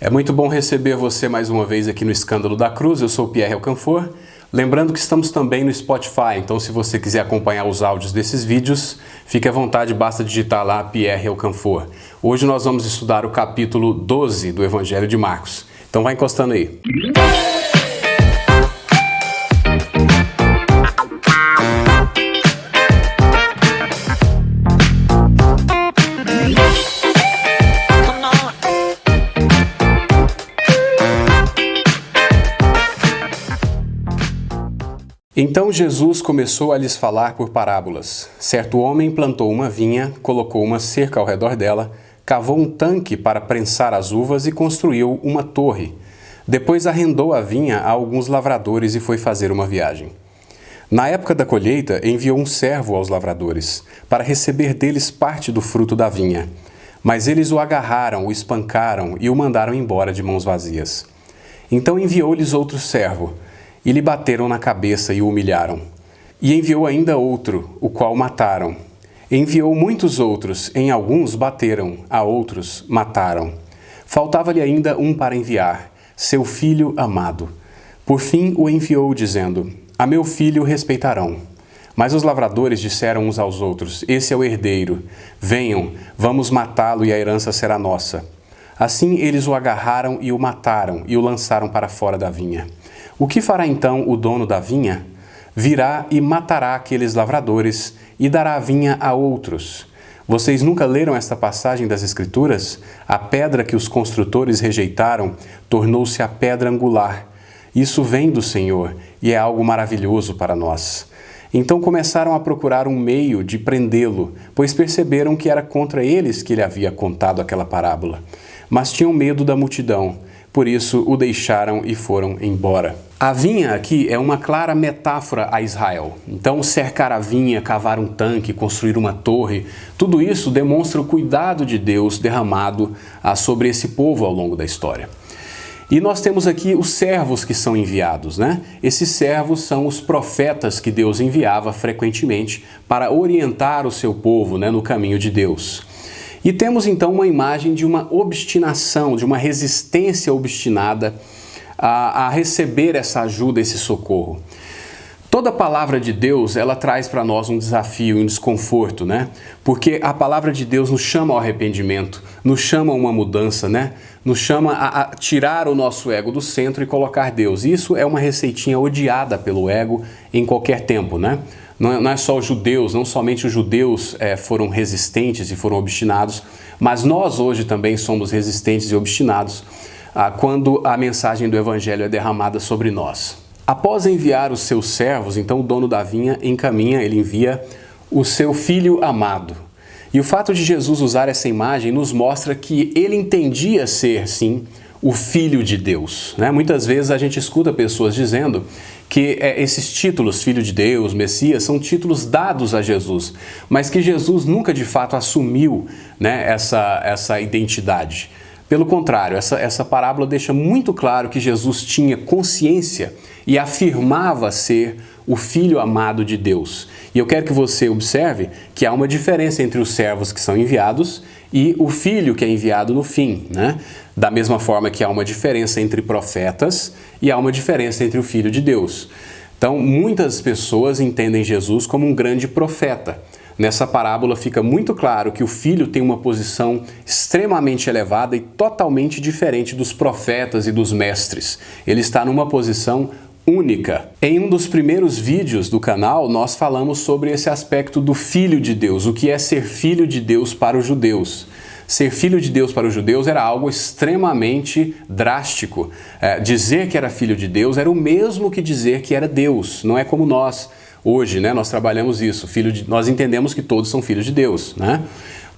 É muito bom receber você mais uma vez aqui no Escândalo da Cruz. Eu sou o Pierre Elcanfor. Lembrando que estamos também no Spotify, então se você quiser acompanhar os áudios desses vídeos, fique à vontade, basta digitar lá Pierre Elcanfor. Hoje nós vamos estudar o capítulo 12 do Evangelho de Marcos. Então vai encostando aí. Então Jesus começou a lhes falar por parábolas. Certo homem plantou uma vinha, colocou uma cerca ao redor dela, cavou um tanque para prensar as uvas e construiu uma torre. Depois arrendou a vinha a alguns lavradores e foi fazer uma viagem. Na época da colheita, enviou um servo aos lavradores, para receber deles parte do fruto da vinha. Mas eles o agarraram, o espancaram e o mandaram embora de mãos vazias. Então enviou-lhes outro servo, e lhe bateram na cabeça e o humilharam. E enviou ainda outro, o qual mataram. Enviou muitos outros, em alguns bateram, a outros mataram. Faltava-lhe ainda um para enviar, seu filho amado. Por fim o enviou, dizendo: A meu filho respeitarão. Mas os lavradores disseram uns aos outros: Esse é o herdeiro. Venham, vamos matá-lo e a herança será nossa. Assim eles o agarraram e o mataram e o lançaram para fora da vinha. O que fará então o dono da vinha? Virá e matará aqueles lavradores e dará a vinha a outros. Vocês nunca leram esta passagem das Escrituras? A pedra que os construtores rejeitaram tornou-se a pedra angular. Isso vem do Senhor e é algo maravilhoso para nós. Então começaram a procurar um meio de prendê-lo, pois perceberam que era contra eles que ele havia contado aquela parábola. Mas tinham medo da multidão, por isso o deixaram e foram embora. A vinha aqui é uma clara metáfora a Israel. Então, cercar a vinha, cavar um tanque, construir uma torre, tudo isso demonstra o cuidado de Deus derramado sobre esse povo ao longo da história. E nós temos aqui os servos que são enviados, né? Esses servos são os profetas que Deus enviava frequentemente para orientar o seu povo, né, no caminho de Deus. E temos então uma imagem de uma obstinação, de uma resistência obstinada a receber essa ajuda, esse socorro. Toda palavra de Deus, ela traz para nós um desafio, um desconforto, né? Porque a palavra de Deus nos chama ao arrependimento, nos chama a uma mudança, né? Nos chama a tirar o nosso ego do centro e colocar Deus. Isso é uma receitinha odiada pelo ego em qualquer tempo, né? Não é só os judeus, não somente os judeus foram resistentes e foram obstinados, mas nós hoje também somos resistentes e obstinados quando a mensagem do Evangelho é derramada sobre nós. Após enviar os seus servos, então o dono da vinha ele envia o seu filho amado. E o fato de Jesus usar essa imagem nos mostra que ele entendia ser, sim, o Filho de Deus, né? Muitas vezes a gente escuta pessoas dizendo que esses títulos, Filho de Deus, Messias, são títulos dados a Jesus, mas que Jesus nunca de fato assumiu, né, essa identidade. Pelo contrário, essa parábola deixa muito claro que Jesus tinha consciência e afirmava ser o Filho amado de Deus. E eu quero que você observe que há uma diferença entre os servos que são enviados e o Filho que é enviado no fim, né? Da mesma forma que há uma diferença entre profetas e há uma diferença entre o Filho de Deus. Então, muitas pessoas entendem Jesus como um grande profeta. Nessa parábola fica muito claro que o Filho tem uma posição extremamente elevada e totalmente diferente dos profetas e dos mestres. Ele está numa posição única. Em um dos primeiros vídeos do canal, nós falamos sobre esse aspecto do Filho de Deus, o que é ser filho de Deus para os judeus. Ser filho de Deus para os judeus era algo extremamente drástico. Dizer que era filho de Deus era o mesmo que dizer que era Deus. Não é como nós. Hoje, né, nós trabalhamos isso. Nós entendemos que todos são filhos de Deus, né?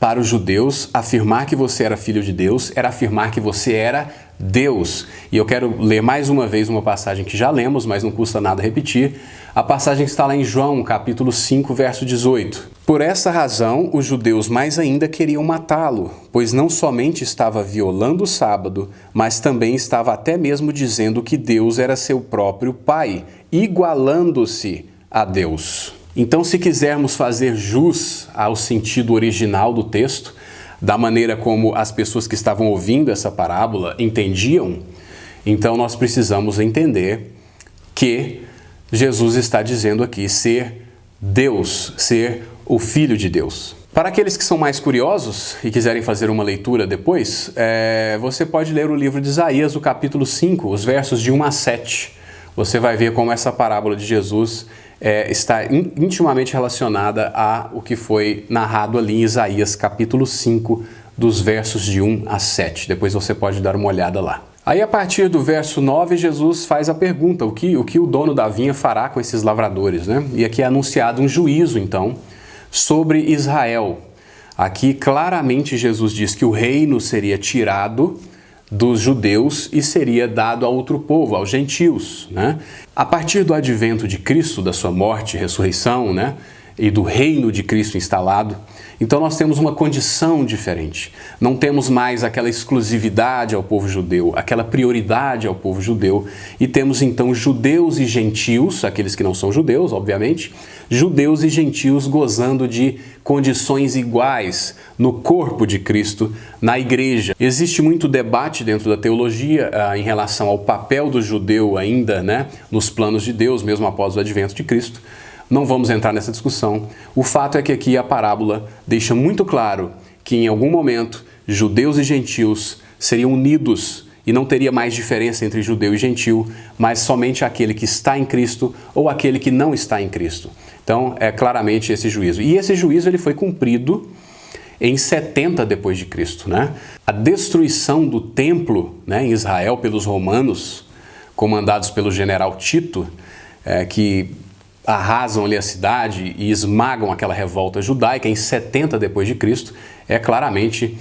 Para os judeus, afirmar que você era filho de Deus era afirmar que você era Deus. E eu quero ler mais uma vez uma passagem que já lemos, mas não custa nada repetir. A passagem que está lá em João, capítulo 5, verso 18. Por essa razão, os judeus mais ainda queriam matá-lo, pois não somente estava violando o sábado, mas também estava até mesmo dizendo que Deus era seu próprio Pai, igualando-se a Deus. Então, se quisermos fazer jus ao sentido original do texto, da maneira como as pessoas que estavam ouvindo essa parábola entendiam, então nós precisamos entender que Jesus está dizendo aqui ser Deus, ser o Filho de Deus. Para aqueles que são mais curiosos e quiserem fazer uma leitura depois, você pode ler o livro de Isaías, o capítulo 5, os versos de 1 a 7. Você vai ver como essa parábola de Jesus está intimamente relacionada a o que foi narrado ali em Isaías, capítulo 5, dos versos de 1 a 7. Depois você pode dar uma olhada lá. Aí, a partir do verso 9, Jesus faz a pergunta, o que o dono da vinha fará com esses lavradores, né? E aqui é anunciado um juízo, então, sobre Israel. Aqui, claramente, Jesus diz que o reino seria tirado dos judeus e seria dado a outro povo, aos gentios, né? A partir do advento de Cristo, da sua morte e ressurreição, né? E do reino de Cristo instalado, então nós temos uma condição diferente. Não temos mais aquela exclusividade ao povo judeu, aquela prioridade ao povo judeu, e temos então judeus e gentios, aqueles que não são judeus, obviamente, judeus e gentios gozando de condições iguais no corpo de Cristo, na igreja. Existe muito debate dentro da teologia em relação ao papel do judeu ainda, né, nos planos de Deus, mesmo após o advento de Cristo. Não vamos entrar nessa discussão. O fato é que aqui a parábola deixa muito claro que em algum momento judeus e gentios seriam unidos e não teria mais diferença entre judeu e gentil, mas somente aquele que está em Cristo ou aquele que não está em Cristo. Então é claramente esse juízo. E esse juízo ele foi cumprido em 70 depois de Cristo, né? A destruição do templo, né, em Israel pelos romanos, comandados pelo general Tito, que arrasam ali a cidade e esmagam aquela revolta judaica em 70 depois de Cristo, é claramente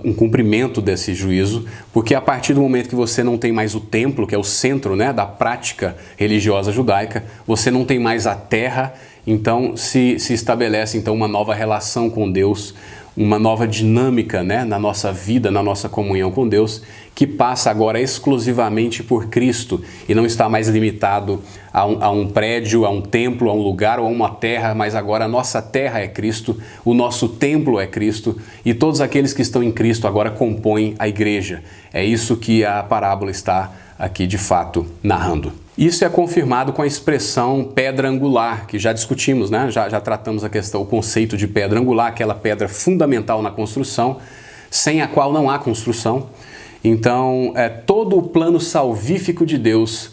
um cumprimento desse juízo, porque a partir do momento que você não tem mais o templo, que é o centro, né, da prática religiosa judaica, você não tem mais a terra, então se estabelece então uma nova relação com Deus, uma nova dinâmica, né, na nossa vida, na nossa comunhão com Deus, que passa agora exclusivamente por Cristo e não está mais limitado a um prédio, a um templo, a um lugar ou a uma terra, mas agora a nossa terra é Cristo, o nosso templo é Cristo e todos aqueles que estão em Cristo agora compõem a igreja. É isso que a parábola está aqui de fato narrando. Isso é confirmado com a expressão pedra angular, que já discutimos, né? Já tratamos a questão, o conceito de pedra angular, aquela pedra fundamental na construção, sem a qual não há construção. Então, todo o plano salvífico de Deus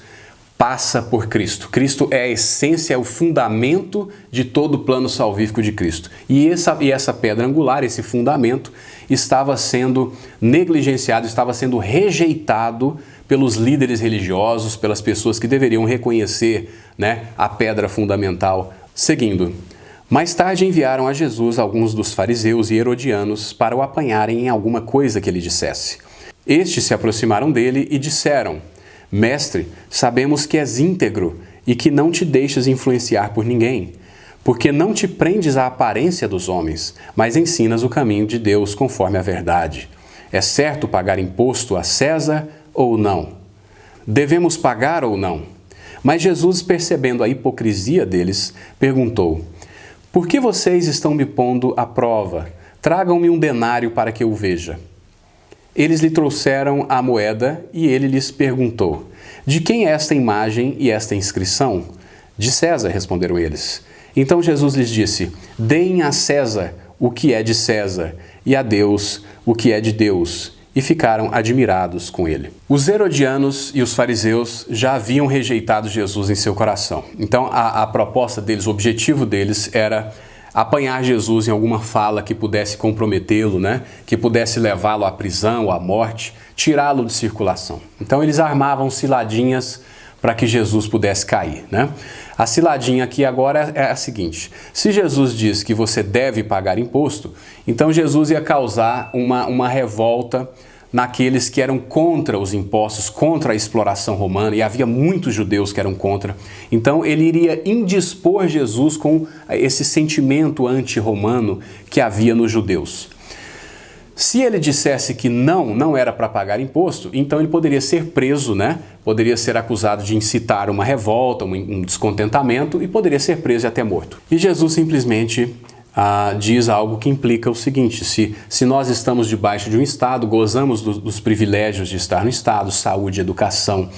passa por Cristo. Cristo é a essência, é o fundamento de todo o plano salvífico de Cristo. E essa pedra angular, esse fundamento, estava sendo negligenciado, estava sendo rejeitado pelos líderes religiosos, pelas pessoas que deveriam reconhecer, né, a pedra fundamental. Seguindo, mais tarde enviaram a Jesus alguns dos fariseus e herodianos para o apanharem em alguma coisa que ele dissesse. Estes se aproximaram dele e disseram: Mestre, sabemos que és íntegro e que não te deixas influenciar por ninguém, porque não te prendes à aparência dos homens, mas ensinas o caminho de Deus conforme a verdade. É certo pagar imposto a César ou não? Devemos pagar ou não? Mas Jesus, percebendo a hipocrisia deles, perguntou: Por que vocês estão me pondo à prova? Tragam-me um denário para que eu veja. Eles lhe trouxeram a moeda e ele lhes perguntou: De quem é esta imagem e esta inscrição? De César, responderam eles. Então Jesus lhes disse: Deem a César o que é de César e a Deus o que é de Deus. E ficaram admirados com ele. Os herodianos e os fariseus já haviam rejeitado Jesus em seu coração. Então a proposta deles, o objetivo deles era apanhar Jesus em alguma fala que pudesse comprometê-lo, né? Que pudesse levá-lo à prisão ou à morte, tirá-lo de circulação. Então eles armavam ciladinhas para que Jesus pudesse cair, né? A ciladinha aqui agora é a seguinte: se Jesus diz que você deve pagar imposto, então Jesus ia causar uma revolta naqueles que eram contra os impostos, contra a exploração romana, e havia muitos judeus que eram contra. Então ele iria indispor Jesus com esse sentimento anti-romano que havia nos judeus. Se ele dissesse que não era para pagar imposto, então ele poderia ser preso, né? Poderia ser acusado de incitar uma revolta, um descontentamento, e poderia ser preso e até morto. E Jesus simplesmente diz algo que implica o seguinte: se nós estamos debaixo de um Estado, gozamos dos privilégios de estar no Estado, saúde, educação,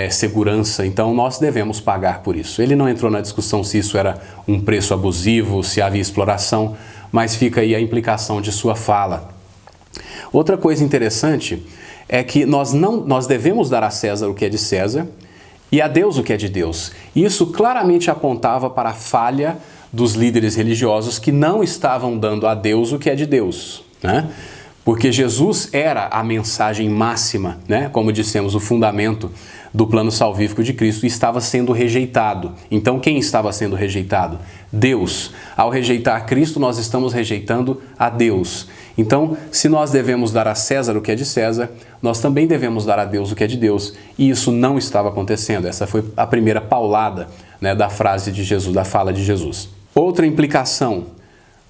segurança, então nós devemos pagar por isso. Ele não entrou na discussão se isso era um preço abusivo, se havia exploração, mas fica aí a implicação de sua fala. Outra coisa interessante é que nós devemos dar a César o que é de César e a Deus o que é de Deus. Isso claramente apontava para a falha dos líderes religiosos que não estavam dando a Deus o que é de Deus, né? Porque Jesus era a mensagem máxima, né? Como dissemos, o fundamento do plano salvífico de Cristo, e estava sendo rejeitado. Então, quem estava sendo rejeitado? Deus. Ao rejeitar Cristo, nós estamos rejeitando a Deus. Então, se nós devemos dar a César o que é de César, nós também devemos dar a Deus o que é de Deus. E isso não estava acontecendo. Essa foi a primeira paulada, né, da frase de Jesus, da fala de Jesus. Outra implicação: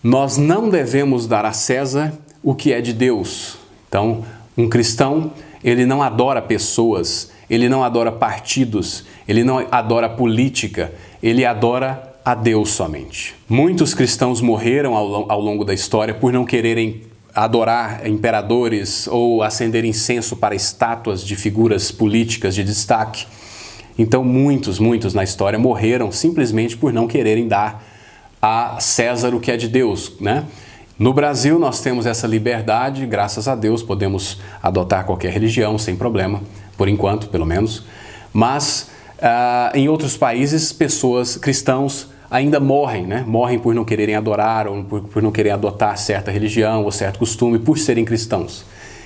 nós não devemos dar a César o que é de Deus. Então, um cristão, ele não adora pessoas, ele não adora partidos, ele não adora política, ele adora a Deus somente. Muitos cristãos morreram ao longo da história por não quererem adorar imperadores ou acender incenso para estátuas de figuras políticas de destaque. Então muitos na história morreram simplesmente por não quererem dar a César o que é de Deus, né? No Brasil nós temos essa liberdade, graças a Deus, podemos adotar qualquer religião sem problema, por enquanto, pelo menos. Mas em outros países, cristãos ainda morrem, né? Morrem por não quererem adorar ou por não quererem adotar certa religião ou certo costume por serem cristãos.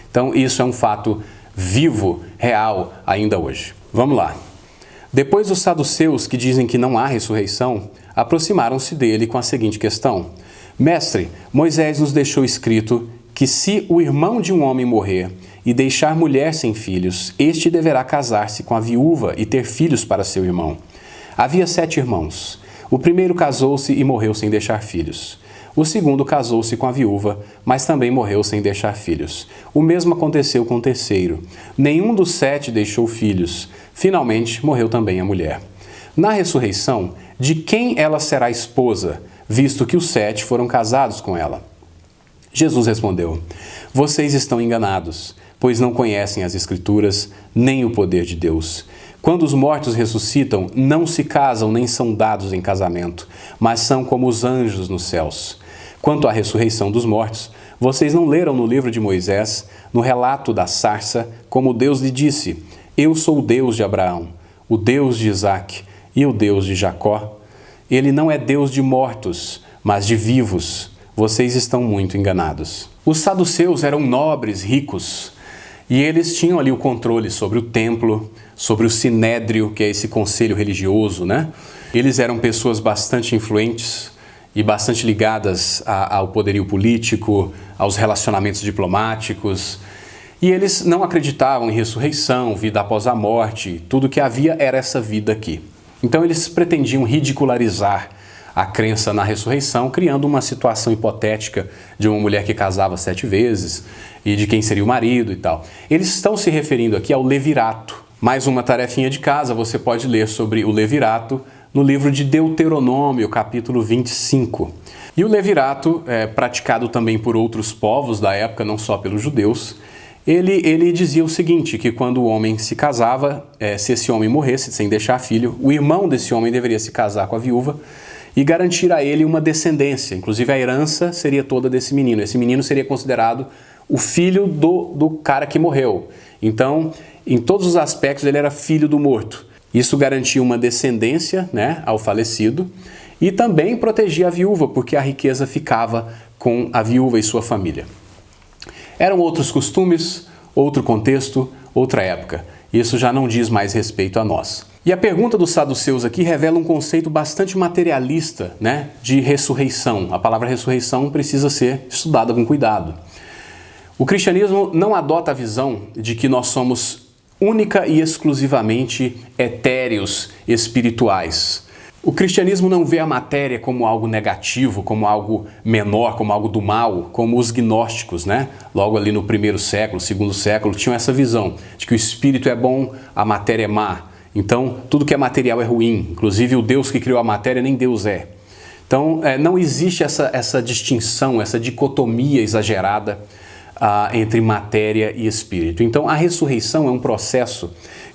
Então isso é um fato vivo, real, ainda hoje. Vamos lá. Depois os saduceus, que dizem que não há ressurreição, aproximaram-se dele com a seguinte questão: Mestre, Moisés nos deixou escrito que se o irmão de um homem morrer e deixar mulher sem filhos, este deverá casar-se com a viúva e ter filhos para seu irmão. Havia 7 irmãos. O primeiro casou-se e morreu sem deixar filhos. O segundo casou-se com a viúva, mas também morreu sem deixar filhos. O mesmo aconteceu com o terceiro. Nenhum dos 7 deixou filhos. Finalmente, morreu também a mulher. Na ressurreição, de quem ela será esposa, visto que os 7 foram casados com ela? Jesus respondeu: Vocês estão enganados, pois não conhecem as Escrituras, nem o poder de Deus. Quando os mortos ressuscitam, não se casam nem são dados em casamento, mas são como os anjos nos céus. Quanto à ressurreição dos mortos, vocês não leram no livro de Moisés, no relato da sarça, como Deus lhe disse: Eu sou o Deus de Abraão, o Deus de Isaque e o Deus de Jacó? Ele não é Deus de mortos, mas de vivos. Vocês estão muito enganados. Os saduceus eram nobres, ricos, e eles tinham ali o controle sobre o templo, sobre o sinédrio, que é esse conselho religioso, né? Eles eram pessoas bastante influentes e bastante ligadas ao poderio político, aos relacionamentos diplomáticos. E eles não acreditavam em ressurreição, vida após a morte. Tudo que havia era essa vida aqui. Então eles pretendiam ridicularizar a crença na ressurreição, criando uma situação hipotética de uma mulher que casava 7 vezes e de quem seria o marido e tal. Eles estão se referindo aqui ao levirato. Mais uma tarefinha de casa, você pode ler sobre o levirato no livro de Deuteronômio, capítulo 25. E o levirato, praticado também por outros povos da época, não só pelos judeus, ele dizia o seguinte, que quando o homem se casava, se esse homem morresse sem deixar filho, o irmão desse homem deveria se casar com a viúva e garantir a ele uma descendência. Inclusive a herança seria toda desse menino. Esse menino seria considerado o filho do cara que morreu. Então, em todos os aspectos, ele era filho do morto. Isso garantia uma descendência, né, ao falecido e também protegia a viúva, porque a riqueza ficava com a viúva e sua família. Eram outros costumes, outro contexto, outra época. Isso já não diz mais respeito a nós. E a pergunta dos saduceus aqui revela um conceito bastante materialista, né, de ressurreição. A palavra ressurreição precisa ser estudada com cuidado. O cristianismo não adota a visão de que nós somos única e exclusivamente etéreos espirituais. O cristianismo não vê a matéria como algo negativo, como algo menor, como algo do mal, como os gnósticos, né? Logo ali no 1º século, 2º século, tinham essa visão de que o espírito é bom, a matéria é má. Então, tudo que é material é ruim. Inclusive, o Deus que criou a matéria nem Deus é. Então, não existe essa distinção, essa dicotomia exagerada entre matéria e espírito. Então, a ressurreição é um processo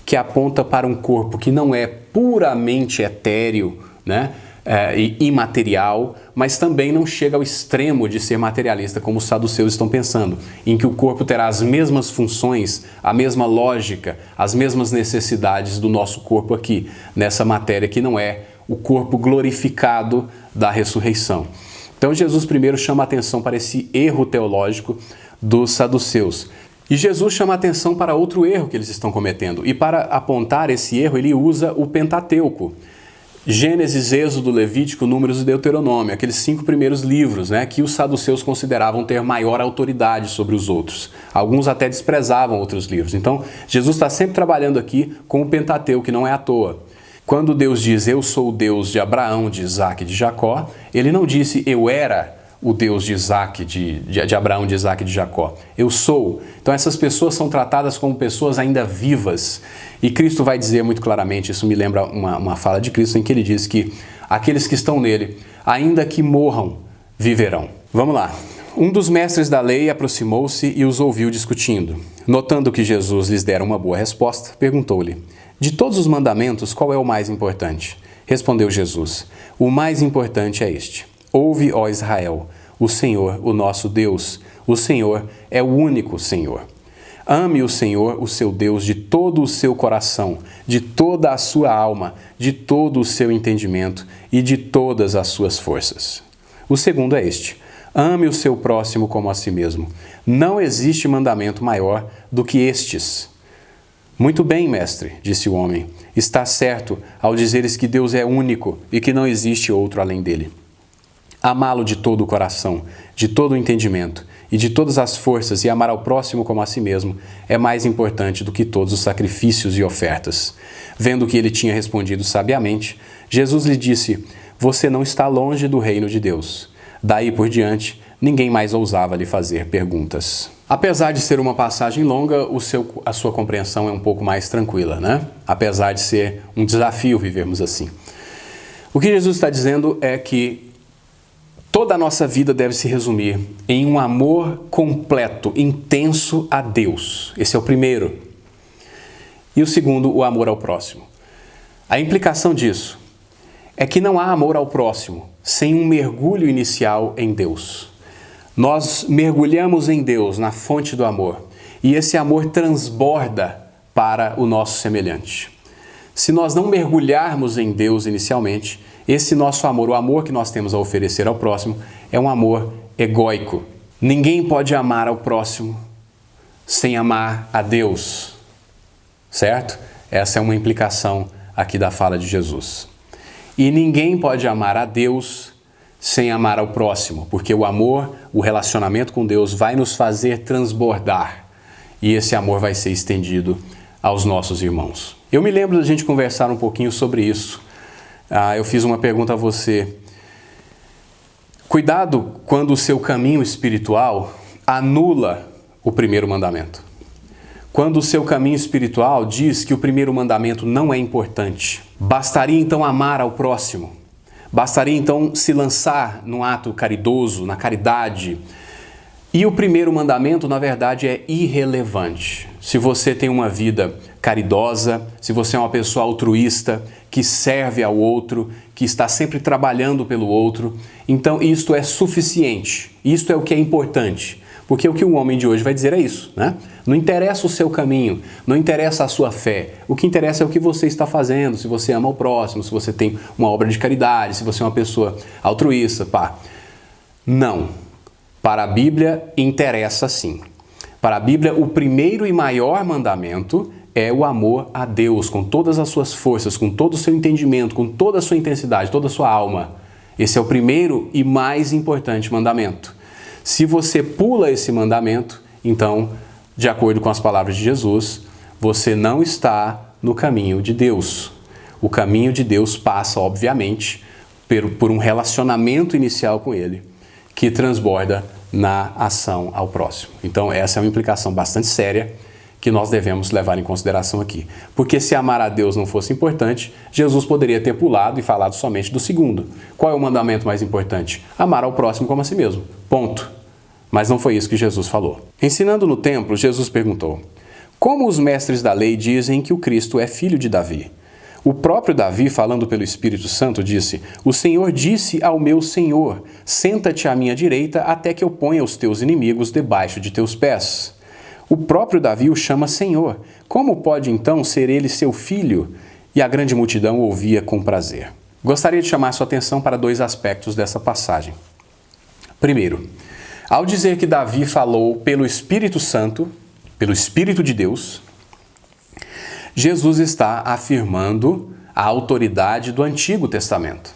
que aponta para um corpo que não é puramente etéreo, né? E imaterial, mas também não chega ao extremo de ser materialista, como os saduceus estão pensando, em que o corpo terá as mesmas funções, a mesma lógica, as mesmas necessidades do nosso corpo aqui, nessa matéria que não é o corpo glorificado da ressurreição. Então Jesus primeiro chama a atenção para esse erro teológico dos saduceus. E Jesus chama a atenção para outro erro que eles estão cometendo. E para apontar esse erro, ele usa o Pentateuco. Gênesis, Êxodo, Levítico, Números e Deuteronômio, aqueles 5 primeiros livros, né, que os saduceus consideravam ter maior autoridade sobre os outros. Alguns até desprezavam outros livros. Então, Jesus está sempre trabalhando aqui com o Pentateuco, que não é à toa. Quando Deus diz, eu sou o Deus de Abraão, de Isaac e de Jacó, ele não disse, eu era o Deus de Isaac, de Abraão, de Isaac e de Jacó. Eu sou. Então essas pessoas são tratadas como pessoas ainda vivas. E Cristo vai dizer muito claramente, isso me lembra uma fala de Cristo, em que ele diz que aqueles que estão nele, ainda que morram, viverão. Vamos lá. Um dos mestres da lei aproximou-se e os ouviu discutindo. Notando que Jesus lhes dera uma boa resposta, perguntou-lhe, de todos os mandamentos, qual é o mais importante? Respondeu Jesus, o mais importante é este. Ouve, ó Israel, o Senhor, o nosso Deus, o Senhor é o único Senhor. Ame o Senhor, o seu Deus, de todo o seu coração, de toda a sua alma, de todo o seu entendimento e de todas as suas forças. O segundo é este, ame o seu próximo como a si mesmo. Não existe mandamento maior do que estes. Muito bem, mestre, disse o homem, está certo ao dizeres que Deus é único e que não existe outro além dele. Amá-lo de todo o coração, de todo o entendimento e de todas as forças e amar ao próximo como a si mesmo é mais importante do que todos os sacrifícios e ofertas. Vendo que ele tinha respondido sabiamente, Jesus lhe disse, você não está longe do reino de Deus. Daí por diante, ninguém mais ousava lhe fazer perguntas. Apesar de ser uma passagem longa, a sua compreensão é um pouco mais tranquila, né? Apesar de ser um desafio vivermos assim. O que Jesus está dizendo é que toda a nossa vida deve se resumir em um amor completo, intenso a Deus. Esse é o primeiro. E o segundo, o amor ao próximo. A implicação disso é que não há amor ao próximo sem um mergulho inicial em Deus. Nós mergulhamos em Deus, na fonte do amor, e esse amor transborda para o nosso semelhante. Se nós não mergulharmos em Deus inicialmente, esse nosso amor, o amor que nós temos a oferecer ao próximo, é um amor egóico. Ninguém pode amar ao próximo sem amar a Deus, certo? Essa é uma implicação aqui da fala de Jesus. E ninguém pode amar a Deus sem amar ao próximo, porque o amor, o relacionamento com Deus vai nos fazer transbordar e esse amor vai ser estendido aos nossos irmãos. Eu me lembro da gente conversar um pouquinho sobre isso. Eu fiz uma pergunta a você. Cuidado quando o seu caminho espiritual anula o primeiro mandamento. Quando o seu caminho espiritual diz que o primeiro mandamento não é importante. Bastaria então amar ao próximo. Bastaria então se lançar num ato caridoso, na caridade. E o primeiro mandamento, na verdade, é irrelevante. Se você tem uma vida caridosa, se você é uma pessoa altruísta, que serve ao outro, que está sempre trabalhando pelo outro, então isto é suficiente. Isto é o que é importante. Porque o que o homem de hoje vai dizer é isso, né? Não interessa o seu caminho, não interessa a sua fé. O que interessa é o que você está fazendo, se você ama o próximo, se você tem uma obra de caridade, se você é uma pessoa altruísta, pá. Não. Para a Bíblia, interessa sim. Para a Bíblia, o primeiro e maior mandamento é o amor a Deus, com todas as suas forças, com todo o seu entendimento, com toda a sua intensidade, toda a sua alma. Esse é o primeiro e mais importante mandamento. Se você pula esse mandamento, então, de acordo com as palavras de Jesus, você não está no caminho de Deus. O caminho de Deus passa, obviamente, por um relacionamento inicial com Ele, que transborda na ação ao próximo. Então, essa é uma implicação bastante séria que nós devemos levar em consideração aqui. Porque se amar a Deus não fosse importante, Jesus poderia ter pulado e falado somente do segundo. Qual é o mandamento mais importante? Amar ao próximo como a si mesmo. Ponto. Mas não foi isso que Jesus falou. Ensinando no templo, Jesus perguntou: como os mestres da lei dizem que o Cristo é filho de Davi? O próprio Davi, falando pelo Espírito Santo, disse: o Senhor disse ao meu Senhor: senta-te à minha direita até que eu ponha os teus inimigos debaixo de teus pés. O próprio Davi o chama Senhor. Como pode então ser ele seu filho? E a grande multidão o ouvia com prazer. Gostaria de chamar sua atenção para dois aspectos dessa passagem. Primeiro, ao dizer que Davi falou pelo Espírito Santo, pelo Espírito de Deus, Jesus está afirmando a autoridade do Antigo Testamento,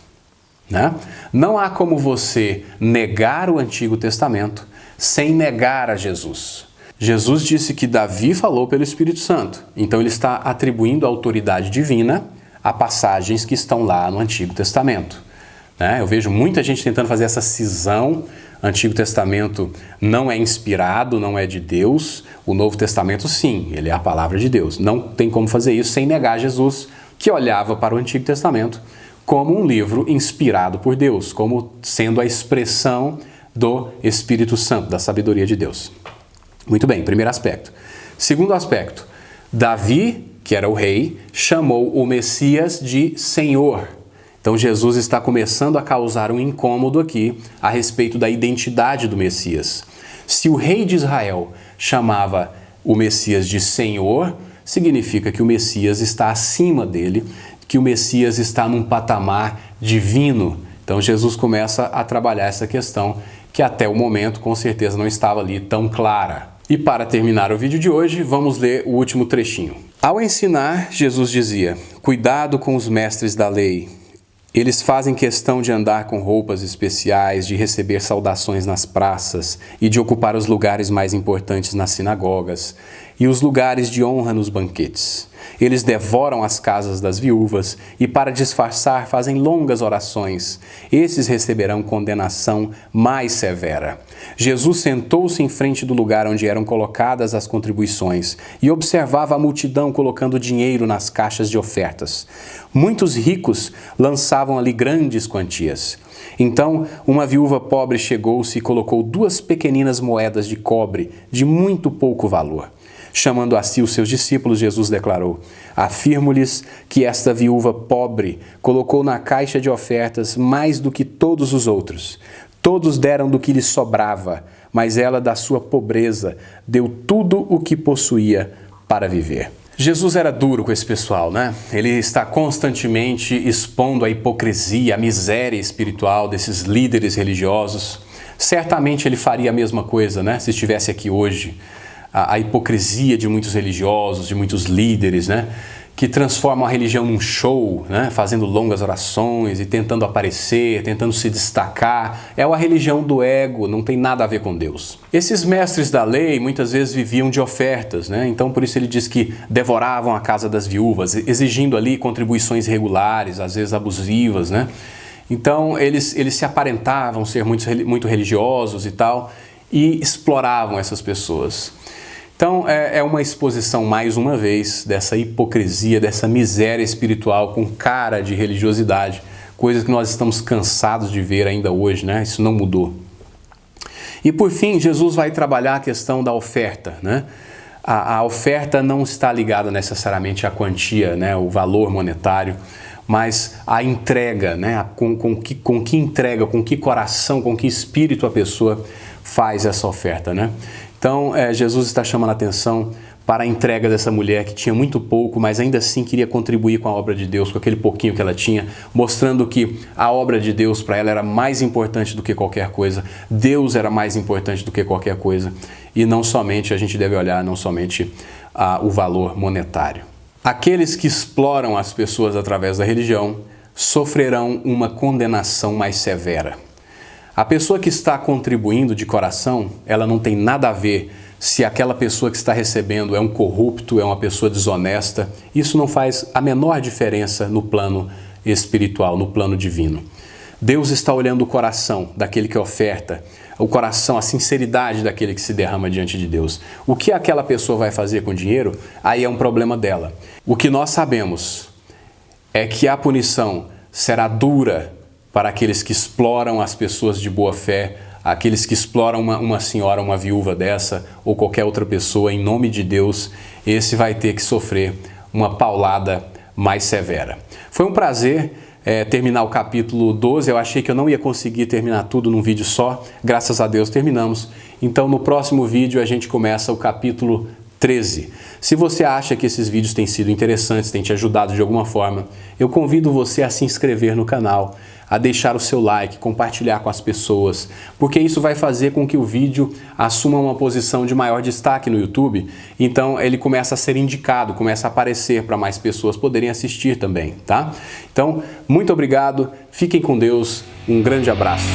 né? Não há como você negar o Antigo Testamento sem negar a Jesus. Jesus disse que Davi falou pelo Espírito Santo, então ele está atribuindo a autoridade divina a passagens que estão lá no Antigo Testamento, né? Eu vejo muita gente tentando fazer essa cisão. Antigo Testamento não é inspirado, não é de Deus. O Novo Testamento, sim, ele é a palavra de Deus. Não tem como fazer isso sem negar Jesus, que olhava para o Antigo Testamento como um livro inspirado por Deus, como sendo a expressão do Espírito Santo, da sabedoria de Deus. Muito bem, primeiro aspecto. Segundo aspecto, Davi, que era o rei, chamou o Messias de Senhor. Então Jesus está começando a causar um incômodo aqui a respeito da identidade do Messias. Se o rei de Israel chamava o Messias de Senhor, significa que o Messias está acima dele, que o Messias está num patamar divino. Então Jesus começa a trabalhar essa questão que até o momento com certeza não estava ali tão clara. E para terminar o vídeo de hoje, vamos ler o último trechinho. Ao ensinar, Jesus dizia: cuidado com os mestres da lei. Eles fazem questão de andar com roupas especiais, de receber saudações nas praças e de ocupar os lugares mais importantes nas sinagogas e os lugares de honra nos banquetes. Eles devoram as casas das viúvas e, para disfarçar, fazem longas orações. Esses receberão condenação mais severa. Jesus sentou-se em frente do lugar onde eram colocadas as contribuições e observava a multidão colocando dinheiro nas caixas de ofertas. Muitos ricos lançavam ali grandes quantias. Então, uma viúva pobre chegou-se e colocou 2 pequeninas moedas de cobre de muito pouco valor. Chamando a si os seus discípulos, Jesus declarou: afirmo-lhes que esta viúva pobre colocou na caixa de ofertas mais do que todos os outros. Todos deram do que lhes sobrava, mas ela, da sua pobreza, deu tudo o que possuía para viver. Jesus era duro com esse pessoal, né? Ele está constantemente expondo a hipocrisia, a miséria espiritual desses líderes religiosos. Certamente ele faria a mesma coisa, né? Se estivesse aqui hoje. A hipocrisia de muitos religiosos, de muitos líderes, né? Que transformam a religião num show, né? Fazendo longas orações e tentando aparecer, tentando se destacar. É uma religião do ego, não tem nada a ver com Deus. Esses mestres da lei muitas vezes viviam de ofertas, né? Então por isso ele diz que devoravam a casa das viúvas, exigindo ali contribuições regulares, às vezes abusivas, né? Então eles se aparentavam ser muito religiosos e tal, e exploravam essas pessoas. Então, é uma exposição, mais uma vez, dessa hipocrisia, dessa miséria espiritual com cara de religiosidade, coisas que nós estamos cansados de ver ainda hoje, né? Isso não mudou. E, por fim, Jesus vai trabalhar a questão da oferta, né? A oferta não está ligada necessariamente à quantia, né? O valor monetário, mas a entrega, né? Com que entrega, com que coração, com que espírito a pessoa faz essa oferta, né? Então, Jesus está chamando a atenção para a entrega dessa mulher que tinha muito pouco, mas ainda assim queria contribuir com a obra de Deus, com aquele pouquinho que ela tinha, mostrando que a obra de Deus para ela era mais importante do que qualquer coisa, Deus era mais importante do que qualquer coisa, e não somente, a gente deve olhar, não somente o valor monetário. Aqueles que exploram as pessoas através da religião sofrerão uma condenação mais severa. A pessoa que está contribuindo de coração, ela não tem nada a ver se aquela pessoa que está recebendo é um corrupto, é uma pessoa desonesta. Isso não faz a menor diferença no plano espiritual, no plano divino. Deus está olhando o coração daquele que oferta, o coração, a sinceridade daquele que se derrama diante de Deus. O que aquela pessoa vai fazer com o dinheiro, aí é um problema dela. O que nós sabemos é que a punição será dura para aqueles que exploram as pessoas de boa fé, aqueles que exploram uma senhora, uma viúva dessa, ou qualquer outra pessoa, em nome de Deus, esse vai ter que sofrer uma paulada mais severa. Foi um prazer terminar o capítulo 12, eu achei que eu não ia conseguir terminar tudo num vídeo só, graças a Deus terminamos. Então no próximo vídeo a gente começa o capítulo 13. Se você acha que esses vídeos têm sido interessantes, têm te ajudado de alguma forma, eu convido você a se inscrever no canal, a deixar o seu like, compartilhar com as pessoas, porque isso vai fazer com que o vídeo assuma uma posição de maior destaque no YouTube, então ele começa a ser indicado, começa a aparecer para mais pessoas poderem assistir também, tá? Então, muito obrigado, fiquem com Deus, um grande abraço.